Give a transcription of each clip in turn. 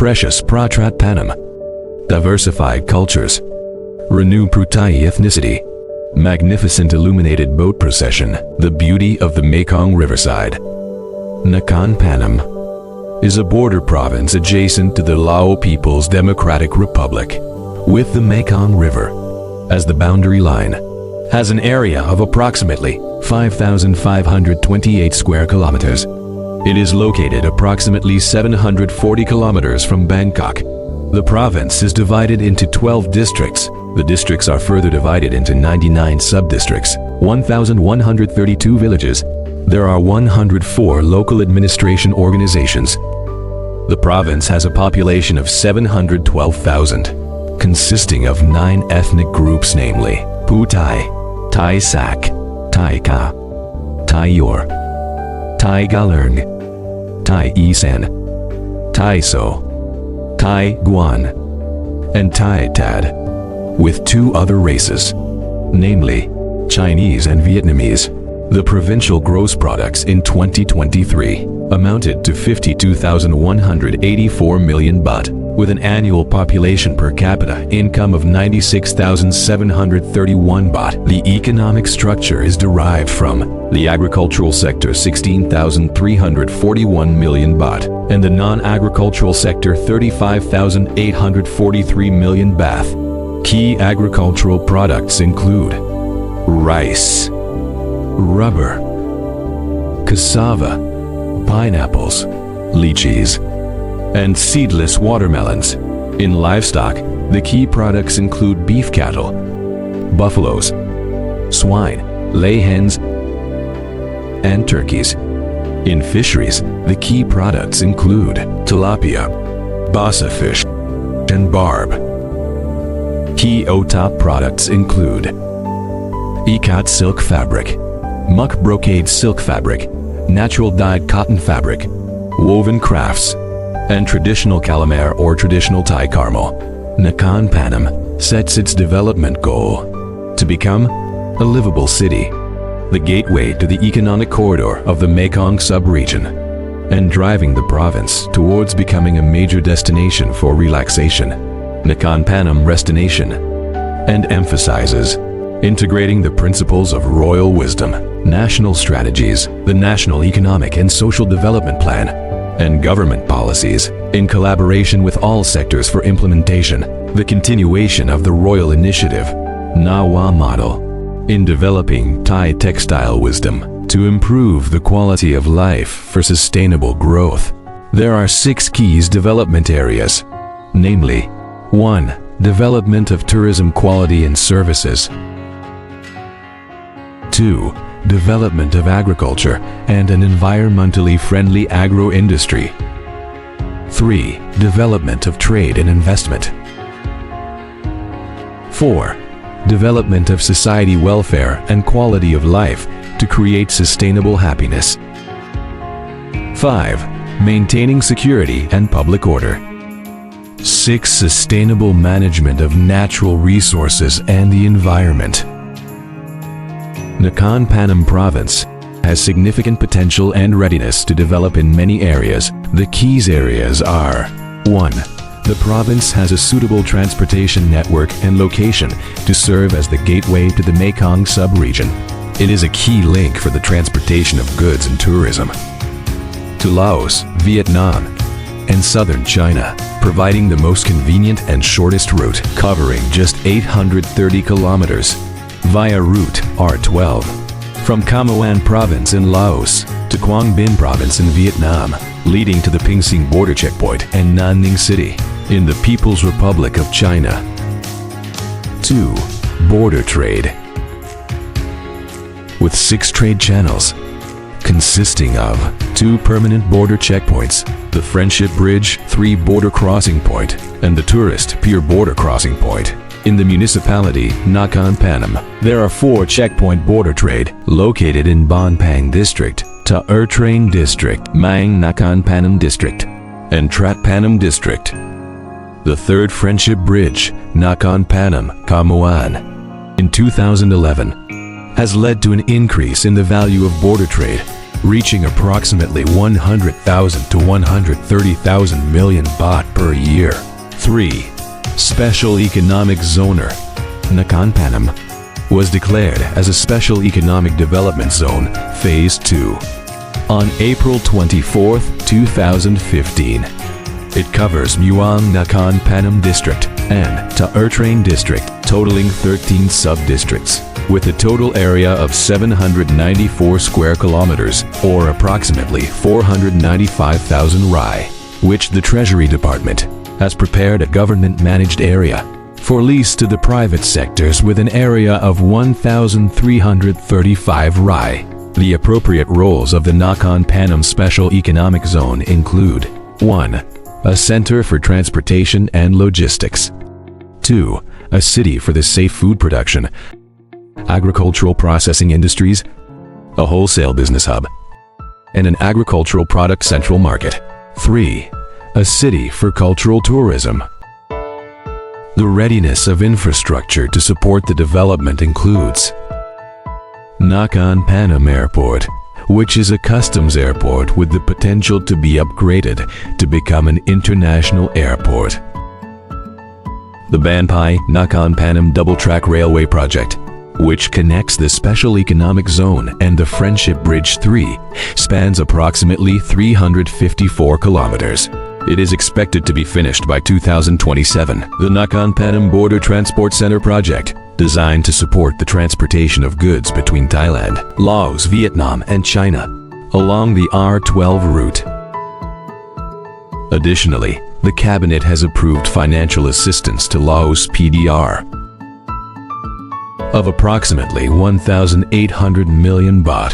precious Pratrat Panam, diversified cultures, renew Prutai ethnicity, magnificent illuminated boat procession, the beauty of the Mekong riverside. Nakhon Pathom is a border province adjacent to the Lao People's Democratic Republic, with the Mekong River as the boundary line, has an area of approximately 5,528 square kilometers. It is located approximately 740 kilometers from Bangkok. The province is divided into 12 districts. The districts are further divided into 99 sub-districts, 1,132 villages. There are 104 local administration organizations. The province has a population of 712,000, consisting of 9 ethnic groups, namely Pu Thai, Thai Sak, Thai Ka, Thai Yor, Thai Galung, Thai Isan, Thai So, Thai Guan, and Thai Tad, with 2 other races, namely Chinese and Vietnamese. The provincial gross products in 2023 amounted to 52,184 million baht, with an annual population per capita income of 96,731 baht. The economic structure is derived from the agricultural sector 16,341 million baht and the non-agricultural sector 35,843 million baht. Key agricultural products include rice, rubber, cassava, pineapples, lychees, and seedless watermelons. In livestock, the key products include beef cattle, buffaloes, swine, lay hens, and turkeys. In fisheries, the key products include tilapia, basa fish, and barb. Key OTOP products include ikat silk fabric, muck brocade silk fabric, natural dyed cotton fabric, woven crafts, and traditional calamare or traditional Thai caramel. Nakhon Pathom sets its development goal to become a livable city, the gateway to the economic corridor of the Mekong sub-region, and driving the province towards becoming a major destination for relaxation. Nakhon Pathom Destination and emphasizes integrating the principles of royal wisdom, national strategies, the National Economic and Social Development Plan, and government policies in collaboration with all sectors for implementation, the continuation of the Royal Initiative, Nawa Model, in developing Thai textile wisdom to improve the quality of life for sustainable growth. There are 6 key development areas, namely 1. Development of tourism quality and services. 2. Development of agriculture and an environmentally friendly agro-industry. 3. Development of trade and investment. 4. Development of society welfare and quality of life to create sustainable happiness. 5. Maintaining security and public order. 6. Sustainable management of natural resources and the environment. Nakhon Pathom Province has significant potential and readiness to develop in many areas. The key areas are 1. The province has a suitable transportation network and location to serve as the gateway to the Mekong sub-region. It is a key link for the transportation of goods and tourism to Laos, Vietnam, and southern China, providing the most convenient and shortest route, covering just 830 kilometers via Route R12 from Camoan Province in Laos to Quang Binh Province in Vietnam, leading to the Pingsing border checkpoint and Nanning City in the People's Republic of China. 2. Border trade. With 6 trade channels, consisting of 2 permanent border checkpoints, the Friendship Bridge 3 border crossing point, and the Tourist Pier border crossing point. In the municipality Nakhon Pathom, there are 4 checkpoint border trade located in Bon Pang District, Ta Ertrang District, Mang Nakhon Pathom District, and Trat Pathom District. The 3rd Friendship Bridge, Nakhon Pathom, Camoan, in 2011, has led to an increase in the value of border trade reaching approximately 100,000 to 130,000 million baht per year. 3. Special Economic Zoner. Nakhon Pathom was declared as a Special Economic Development Zone, Phase 2, on April 24, 2015. It covers Muang Nakhon Pathom District and Ta Ertrain District, totaling 13 sub-districts, with a total area of 794 square kilometers, or approximately 495,000 rai, which the Treasury Department has prepared a government-managed area for lease to the private sectors with an area of 1,335 rai. The appropriate roles of the Nakhon Pathom Special Economic Zone include 1. A center for transportation and logistics. 2. A city for the safe food production, agricultural processing industries, a wholesale business hub, and an agricultural product central market. 3. A city for cultural tourism. The readiness of infrastructure to support the development includes Nakhon Pathom Airport, which is a customs airport with the potential to be upgraded to become an international airport. The Banpai Nakhon Pathom double-track railway project, which connects the Special Economic Zone and the Friendship Bridge 3, spans approximately 354 kilometers. It is expected to be finished by 2027. The Nakhon Pathom Border Transport Center project, designed to support the transportation of goods between Thailand, Laos, Vietnam, and China, along the R12 route. Additionally, the Cabinet has approved financial assistance to Laos PDR of approximately 1,800 million baht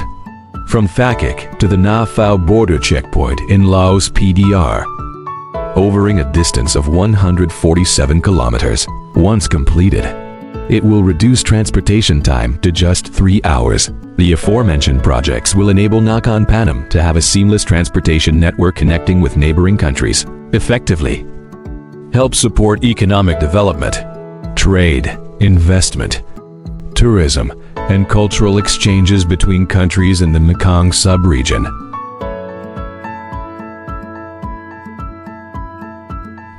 from Phakik to the Na Phao border checkpoint in Laos PDR, covering a distance of 147 kilometers. Once completed, it will reduce transportation time to just 3 hours. The aforementioned projects will enable Nakhon Pathom to have a seamless transportation network connecting with neighboring countries, effectively help support economic development, trade, investment, tourism, and cultural exchanges between countries in the Mekong sub-region.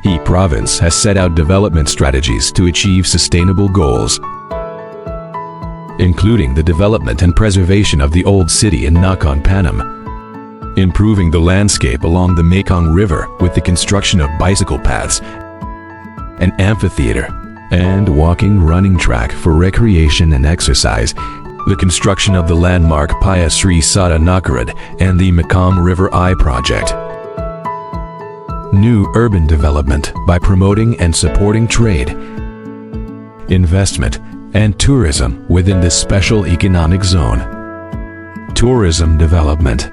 He Province has set out development strategies to achieve sustainable goals, including the development and preservation of the old city in Nakhon Pathom, improving the landscape along the Mekong River with the construction of bicycle paths, an amphitheater, and walking running track for recreation and exercise, the construction of the landmark Phaya Sri Sada Nakarad and the Mekong River Eye project. New urban development by promoting and supporting trade, investment, and tourism within the Special Economic Zone. Tourism development.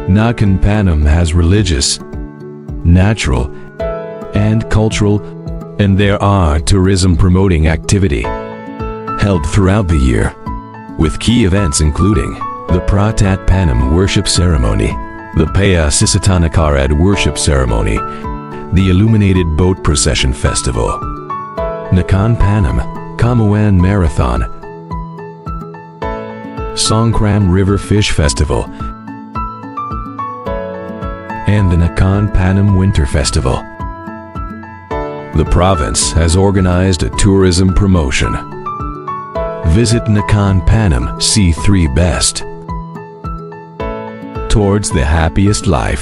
Nakhon Pathom has religious, natural, and cultural, and there are tourism promoting activity held throughout the year, with key events including the Pratat Pathom worship ceremony, the Phaya Sisatanakarad worship ceremony, the Illuminated Boat Procession Festival, Nakhon Pathom Kamuan Marathon, Songkram River Fish Festival, and the Nakhon Pathom Winter Festival. The province has organized a tourism promotion. Visit Nakhon Pathom C3 Best. Towards the happiest life.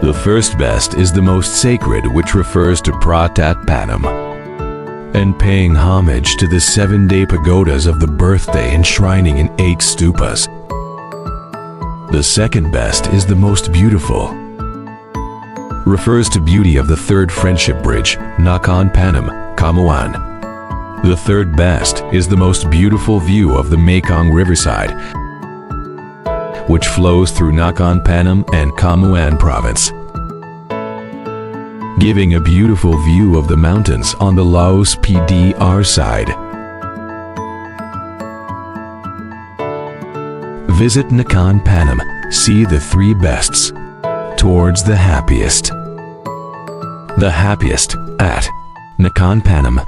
The first best is the most sacred, which refers to Pratat Pathom and paying homage to the 7-day pagodas of the birthday enshrining in 8 stupas. The second best is the most beautiful, refers to beauty of the third friendship bridge, Nakhon Pathom, Kamuan. The third best is the most beautiful view of the Mekong riverside, which flows through Nakhon Pathom and Kamuan province, giving a beautiful view of the mountains on the Laos PDR side. Visit Nakhon Pathom, see the 3 bests. Towards the happiest. The happiest at Nakhon Pathom.